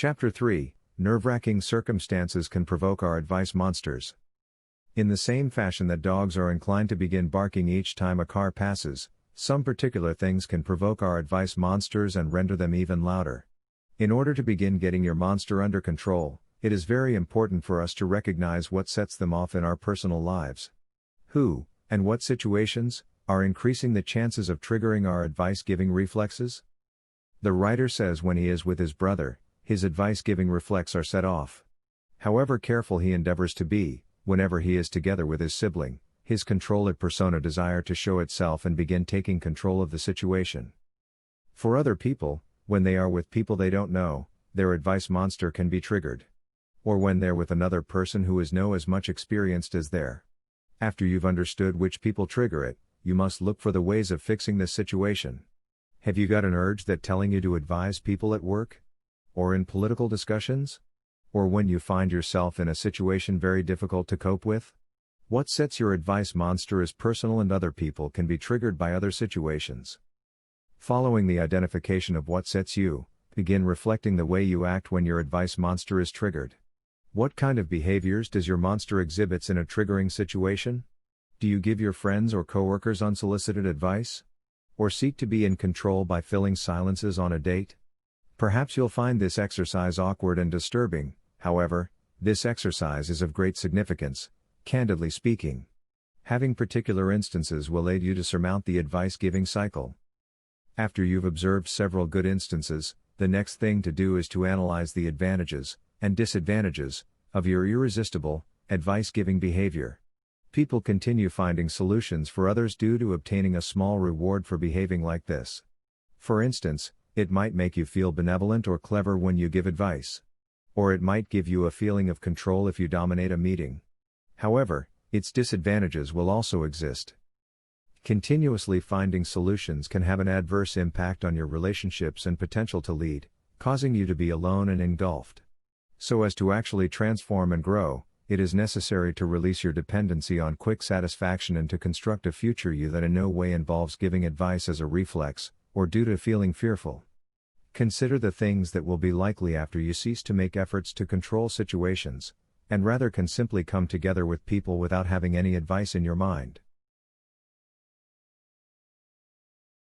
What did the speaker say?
Chapter 3 Nerve-wracking circumstances can provoke our advice monsters. In the same fashion that dogs are inclined to begin barking each time a car passes, some particular things can provoke our advice monsters and render them even louder. In order to begin getting your monster under control, it is very important for us to recognize what sets them off in our personal lives. Who, and what situations, are increasing the chances of triggering our advice-giving reflexes? The writer says when he is with his brother, his advice-giving reflex are set off. However careful he endeavors to be, whenever he is together with his sibling, his control-it persona desire to show itself and begin taking control of the situation. For other people, when they are with people they don't know, their advice monster can be triggered. Or when they're with another person who is no as much experienced as their. After you've understood which people trigger it, you must look for the ways of fixing this situation. Have you got an urge that telling you to advise people at work? Or in political discussions? Or when you find yourself in a situation very difficult to cope with? What sets your advice monster is personal and other people can be triggered by other situations. Following the identification of what sets you, begin reflecting the way you act when your advice monster is triggered. What kind of behaviors does your monster exhibits in a triggering situation? Do you give your friends or coworkers unsolicited advice? Or seek to be in control by filling silences on a date? Perhaps you'll find this exercise awkward and disturbing, however, this exercise is of great significance, candidly speaking. Having particular instances will aid you to surmount the advice-giving cycle. After you've observed several good instances, the next thing to do is to analyze the advantages and disadvantages of your irresistible, advice-giving behavior. People continue finding solutions for others due to obtaining a small reward for behaving like this. For instance, it might make you feel benevolent or clever when you give advice. Or it might give you a feeling of control if you dominate a meeting. However, its disadvantages will also exist. Continuously finding solutions can have an adverse impact on your relationships and potential to lead, causing you to be alone and engulfed. So as to actually transform and grow, it is necessary to release your dependency on quick satisfaction and to construct a future you that in no way involves giving advice as a reflex, or due to feeling fearful. Consider the things that will be likely after you cease to make efforts to control situations, and rather can simply come together with people without having any advice in your mind.